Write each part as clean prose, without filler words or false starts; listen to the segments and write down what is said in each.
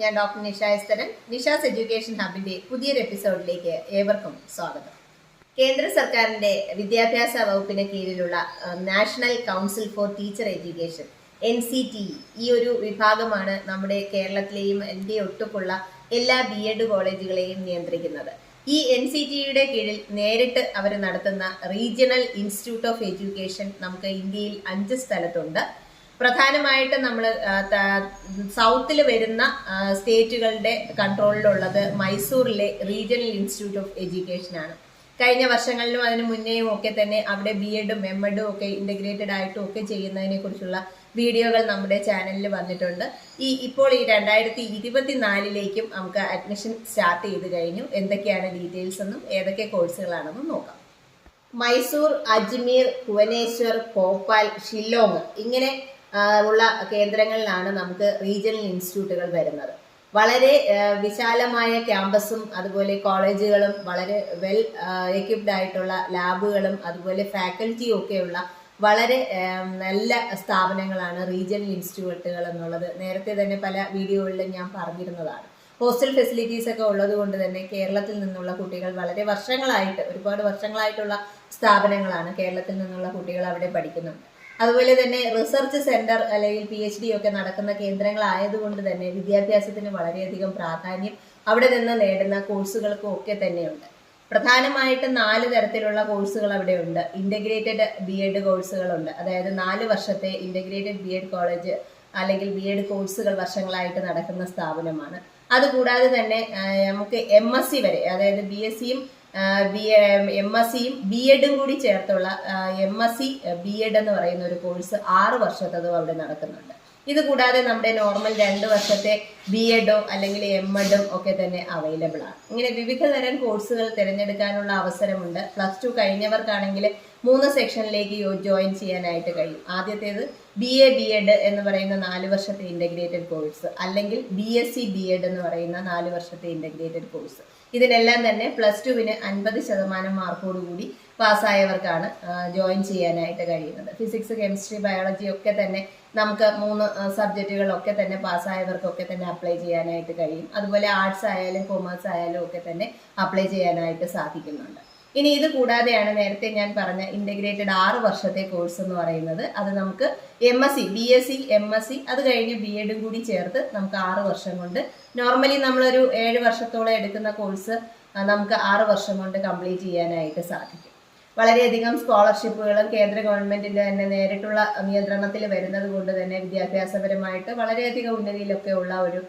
ഞാൻ doctor Nisha Estharan. Nisha's education ഹബിന്റെ പുതിയൊരു എപ്പിസോഡിലേക്ക് ഏവർക്കും സ്വാഗതം. കേന്ദ്ര സർക്കാരിന്റെ വിദ്യാഭ്യാസ വകുപ്പിന് കീഴിലുള്ള national council for teacher education NCTE ഈ ഒരു വിഭാഗമാണ് നമ്മുടെ കേരളത്തിലെയും ഇന്ത്യ ഒട്ടുക്കുള്ള എല്ലാ BEd കോളേജുകളെയും നിയന്ത്രിക്കുന്നത്. ഈ NCTEയുടെ കീഴിൽ നേരിട്ട് അവർ നടത്തുന്ന റീജിയണൽ ഇൻസ്റ്റിറ്റ്യൂട്ട് ഓഫ് എഡ്യൂക്കേഷൻ നമുക്ക് ഇന്ത്യയിൽ 5 സ്ഥലത്തുണ്ട്. പ്രധാനമായിട്ട് നമ്മൾ സൗത്തിൽ വരുന്ന സ്റ്റേറ്റുകളുടെ കൺട്രോളിലുള്ളത് മൈസൂറിലെ റീജിയണൽ ഇൻസ്റ്റിറ്റ്യൂട്ട് ഓഫ് എഡ്യൂക്കേഷൻ ആണ്. കഴിഞ്ഞ വർഷങ്ങളിലും അതിന് മുന്നേയും ഒക്കെ തന്നെ അവിടെ BEdും MEdും ഒക്കെ ഇന്റഗ്രേറ്റഡ് ആയിട്ടും ഒക്കെ ചെയ്യുന്നതിനെ കുറിച്ചുള്ള വീഡിയോകൾ നമ്മുടെ ചാനലിൽ വന്നിട്ടുണ്ട്. ഇപ്പോൾ ഈ 2024ലേക്കും നമുക്ക് അഡ്മിഷൻ സ്റ്റാർട്ട് ചെയ്ത് കഴിഞ്ഞു. എന്തൊക്കെയാണ് ഡീറ്റെയിൽസ് എന്നും ഏതൊക്കെ കോഴ്സുകളാണെന്നും നോക്കാം. മൈസൂർ, അജ്മീർ, ഭുവനേശ്വർ, ഭോപ്പാൽ, ഷില്ലോങ് ഇങ്ങനെ ഉള്ള കേന്ദ്രങ്ങളിലാണ് നമുക്ക് റീജിയണൽ ഇൻസ്റ്റിറ്റ്യൂട്ടുകൾ വരുന്നത്. വളരെ വിശാലമായ ക്യാമ്പസും അതുപോലെ കോളേജുകളും വളരെ വെൽ എക്യുപ്ഡ് ആയിട്ടുള്ള ലാബുകളും അതുപോലെ ഫാക്കൽറ്റിയും ഒക്കെയുള്ള വളരെ നല്ല സ്ഥാപനങ്ങളാണ് റീജിയണൽ ഇൻസ്റ്റിറ്റ്യൂട്ടുകൾ എന്നുള്ളത് നേരത്തെ തന്നെ പല വീഡിയോകളിലും ഞാൻ പറഞ്ഞിരുന്നതാണ്. ഹോസ്റ്റൽ ഫെസിലിറ്റീസ് ഒക്കെ ഉള്ളത് കൊണ്ട് തന്നെ കേരളത്തിൽ നിന്നുള്ള കുട്ടികൾ വളരെ ഒരുപാട് വർഷങ്ങളായിട്ടുള്ള സ്ഥാപനങ്ങളാണ്. കേരളത്തിൽ നിന്നുള്ള കുട്ടികൾ അവിടെ പഠിക്കുന്നുണ്ട്. അതുപോലെ തന്നെ റിസർച്ച് സെന്റർ അല്ലെങ്കിൽ PhD ഒക്കെ നടക്കുന്ന കേന്ദ്രങ്ങളായതുകൊണ്ട് തന്നെ വിദ്യാഭ്യാസത്തിന് വളരെയധികം പ്രാധാന്യം അവിടെ നിന്ന് നേടുന്ന കോഴ്സുകൾക്കും ഒക്കെ തന്നെയുണ്ട്. പ്രധാനമായിട്ടും 4 തരത്തിലുള്ള കോഴ്സുകൾ അവിടെ ഉണ്ട്. ഇന്റഗ്രേറ്റഡ് BEd കോഴ്സുകളുണ്ട്, അതായത് 4 വർഷത്തെ ഇന്റഗ്രേറ്റഡ് BEd കോളേജ് അല്ലെങ്കിൽ BEd കോഴ്സുകൾ വർഷങ്ങളായിട്ട് നടക്കുന്ന സ്ഥാപനമാണ്. അതുകൂടാതെ തന്നെ നമുക്ക് MSc വരെ, അതായത് BScയും MScയും BEdും കൂടി ചേർത്തുള്ള MSc BEd എന്ന് പറയുന്ന ഒരു കോഴ്സ് 6 വർഷത്തതും അവിടെ നടക്കുന്നുണ്ട്. ഇത് കൂടാതെ നമ്മുടെ നോർമൽ 2 വർഷത്തെ BEdോ അല്ലെങ്കിൽ MEdും ഒക്കെ തന്നെ അവൈലബിൾ ആണ്. ഇങ്ങനെ വിവിധ തരം കോഴ്സുകൾ തിരഞ്ഞെടുക്കാനുള്ള അവസരമുണ്ട്. +2 കഴിഞ്ഞവർക്കാണെങ്കിൽ 3 സെക്ഷനിലേക്ക് ജോയിൻ ചെയ്യാനായിട്ട് കഴിയും. ആദ്യത്തേത് BA BEd എന്ന് പറയുന്ന 4 വർഷത്തെ ഇന്റഗ്രേറ്റഡ് കോഴ്സ്, അല്ലെങ്കിൽ BSc BEd എന്ന് പറയുന്ന 4 വർഷത്തെ ഇന്റഗ്രേറ്റഡ് കോഴ്സ്. ഇതിനെല്ലാം തന്നെ +2വിന് 50% മാർക്കോടുകൂടി പാസ്സായവർക്കാണ് ജോയിൻ ചെയ്യാനായിട്ട് കഴിയുന്നത്. ഫിസിക്സ്, കെമിസ്ട്രി, ബയോളജി ഒക്കെ തന്നെ നമുക്ക് 3 സബ്ജക്റ്റുകളൊക്കെ തന്നെ പാസ്സായവർക്കൊക്കെ തന്നെ അപ്ലൈ ചെയ്യാനായിട്ട് കഴിയും. അതുപോലെ ആർട്സ് ആയാലും കൊമേഴ്സ് ആയാലും ഒക്കെ തന്നെ അപ്ലൈ ചെയ്യാനായിട്ട് സാധിക്കുന്നുണ്ട്. ഇനി ഇത് കൂടാതെയാണ് നേരത്തെ ഞാൻ പറഞ്ഞ ഇന്റഗ്രേറ്റഡ് 6 വർഷത്തെ കോഴ്സ് എന്ന് പറയുന്നത്. അത് നമുക്ക് MSc, BSc, MSc അത് കഴിഞ്ഞ് BEdും കൂടി ചേർത്ത് നമുക്ക് 6 വർഷം കൊണ്ട്, നോർമലി നമ്മളൊരു 7 വർഷത്തോളം എടുക്കുന്ന കോഴ്സ് നമുക്ക് 6 വർഷം കൊണ്ട് കംപ്ലീറ്റ് ചെയ്യാനായിട്ട് സാധിക്കും. വളരെയധികം സ്കോളർഷിപ്പുകളും കേന്ദ്ര ഗവൺമെന്റിന്റെ തന്നെ നേരിട്ടുള്ള നിയന്ത്രണത്തിൽ വരുന്നത് കൊണ്ട് തന്നെ വിദ്യാഭ്യാസപരമായിട്ട് വളരെയധികം ഉന്നതിയിലൊക്കെ ഉള്ള ഒരു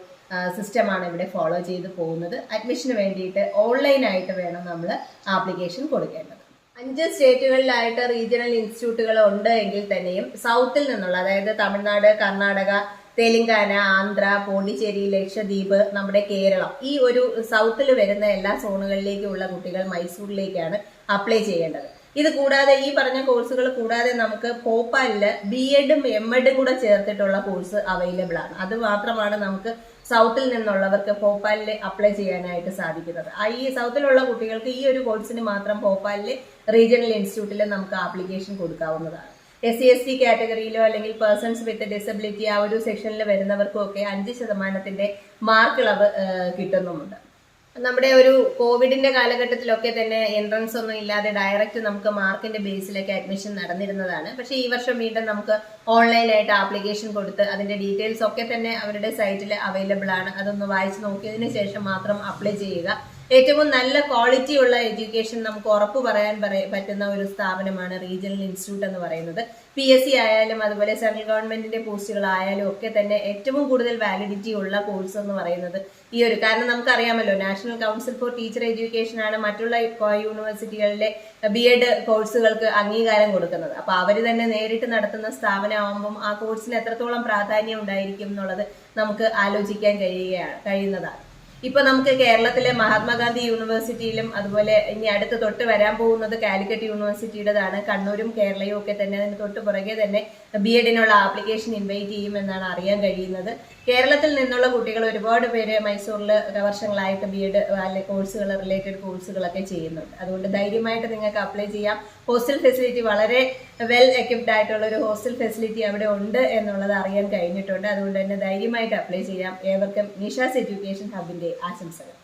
സിസ്റ്റമാണ് ഇവിടെ ഫോളോ ചെയ്ത് പോകുന്നത്. അഡ്മിഷന് വേണ്ടിയിട്ട് ഓൺലൈനായിട്ട് വേണം നമ്മൾ ആപ്ലിക്കേഷൻ കൊടുക്കേണ്ടത്. 5 സ്റ്റേറ്റുകളിലായിട്ട് റീജിയണൽ ഇൻസ്റ്റിറ്റ്യൂട്ടുകൾ ഉണ്ട് എങ്കിൽ തന്നെയും സൗത്തിൽ നിന്നുള്ള, അതായത് തമിഴ്നാട്, കർണാടക, തെലങ്കാന, ആന്ധ്ര, പോണ്ടിച്ചേരി, ലക്ഷദ്വീപ്, നമ്മുടെ കേരളം, ഈ ഒരു സൗത്തിൽ വരുന്ന എല്ലാ സോണുകളിലേക്കുള്ള കുട്ടികൾ മൈസൂരിലേക്കാണ് അപ്ലൈ ചെയ്യേണ്ടത്. ഇത് കൂടാതെ ഈ പറഞ്ഞ കോഴ്സുകൾ കൂടാതെ നമുക്ക് ഭോപ്പാലില് BEdും MEdും കൂടെ ചേർത്തിട്ടുള്ള കോഴ്സ് അവൈലബിൾ ആണ്. അത് മാത്രമാണ് നമുക്ക് സൗത്തിൽ നിന്നുള്ളവർക്ക് ഭോപ്പാലിൽ അപ്ലൈ ചെയ്യാനായിട്ട് സാധിക്കുന്നത്. ഈ സൗത്തിലുള്ള കുട്ടികൾക്ക് ഈ ഒരു കോഴ്സിന് മാത്രം ഭോപ്പാലിലെ റീജിയണൽ ഇൻസ്റ്റിറ്റ്യൂട്ടിൽ നമുക്ക് ആപ്ലിക്കേഷൻ കൊടുക്കാവുന്നതാണ്. SC ST കാറ്റഗറിയിലോ അല്ലെങ്കിൽ പേഴ്സൺസ് വിത്ത് ഡിസബിലിറ്റി ആ ഒരു സെക്ഷനിൽ വരുന്നവർക്കും ഒക്കെ 5% മാർക്ക് ഇളവ് കിട്ടുന്നുമുണ്ട്. നമ്മുടെ ഒരു കോവിഡിന്റെ കാലഘട്ടത്തിലൊക്കെ തന്നെ എൻട്രൻസ് ഒന്നും ഇല്ലാതെ ഡയറക്റ്റ് നമുക്ക് മാർക്കിന്റെ ബേസിലേക്ക് അഡ്മിഷൻ നടന്നിരുന്നതാണ്. പക്ഷേ ഈ വർഷം വീണ്ടും നമുക്ക് ഓൺലൈനായിട്ട് ആപ്ലിക്കേഷൻ കൊടുത്ത് അതിന്റെ ഡീറ്റെയിൽസ് ഒക്കെ തന്നെ അവരുടെ സൈറ്റിൽ അവൈലബിൾ ആണ്. അതൊന്ന് വായിച്ച് നോക്കിയതിന് ശേഷം മാത്രം അപ്ലൈ ചെയ്യുക. ഏറ്റവും നല്ല ക്വാളിറ്റി ഉള്ള എഡ്യൂക്കേഷൻ നമുക്ക് ഉറപ്പ് പറയാൻ പറ്റുന്ന ഒരു സ്ഥാപനമാണ് റീജിയണൽ ഇൻസ്റ്റിറ്റ്യൂട്ട് എന്ന് പറയുന്നത്. PSC ആയാലും അതുപോലെ സെൻട്രൽ ഗവൺമെന്റിന്റെ പോസ്റ്റുകളായാലും ഒക്കെ തന്നെ ഏറ്റവും കൂടുതൽ വാലിഡിറ്റി ഉള്ള കോഴ്സ് എന്ന് പറയുന്നത് ഈ ഒരു, കാരണം നമുക്കറിയാമല്ലോ national council for teacher education ആണ് മറ്റുള്ള യൂണിവേഴ്സിറ്റികളിലെ BEd കോഴ്സുകൾക്ക് അംഗീകാരം കൊടുക്കുന്നത്. അപ്പൊ അവര് തന്നെ നേരിട്ട് നടത്തുന്ന സ്ഥാപനമാകുമ്പം ആ കോഴ്സിന് എത്രത്തോളം പ്രാധാന്യം ഉണ്ടായിരിക്കും എന്നുള്ളത് നമുക്ക് ആലോചിക്കാൻ കഴിയുന്നതാണ്. ഇപ്പൊ നമുക്ക് കേരളത്തിലെ മഹാത്മാഗാന്ധി യൂണിവേഴ്സിറ്റിയിലും അതുപോലെ ഇനി അടുത്ത് തൊട്ട് വരാൻ പോകുന്നത് കാലിക്കറ്റ് യൂണിവേഴ്സിറ്റിയുടേതാണ്. കണ്ണൂരും കേരളയും ഒക്കെ തന്നെ അതിന് തൊട്ട് പുറകെ തന്നെ ബി.എഡിനുള്ള ആപ്ലിക്കേഷൻ ഇൻവൈറ്റ് ചെയ്യുമെന്നാണ് അറിയാൻ കഴിയുന്നത്. കേരളത്തിൽ നിന്നുള്ള കുട്ടികൾ ഒരുപാട് പേര് മൈസൂരിൽ വർഷങ്ങളായിട്ട് ബി.എഡ് അല്ലെ കോഴ്സുകൾ റിലേറ്റഡ് കോഴ്സുകളൊക്കെ ചെയ്യുന്നുണ്ട്. അതുകൊണ്ട് ധൈര്യമായിട്ട് നിങ്ങൾക്ക് അപ്ലൈ ചെയ്യാം. ഹോസ്റ്റൽ ഫെസിലിറ്റി വളരെ വെൽ എക്വിപ്ഡ് ആയിട്ടുള്ള ഒരു ഹോസ്റ്റൽ ഫെസിലിറ്റി അവിടെ ഉണ്ട് എന്നുള്ളത് അറിയാൻ കഴിഞ്ഞിട്ടുണ്ട്. അതുകൊണ്ട് തന്നെ ധൈര്യമായിട്ട് അപ്ലൈ ചെയ്യാം. ഏവർക്കും നിഷാസ് എഡ്യൂക്കേഷൻ ഹബിന്റെ ആശംസകൾ.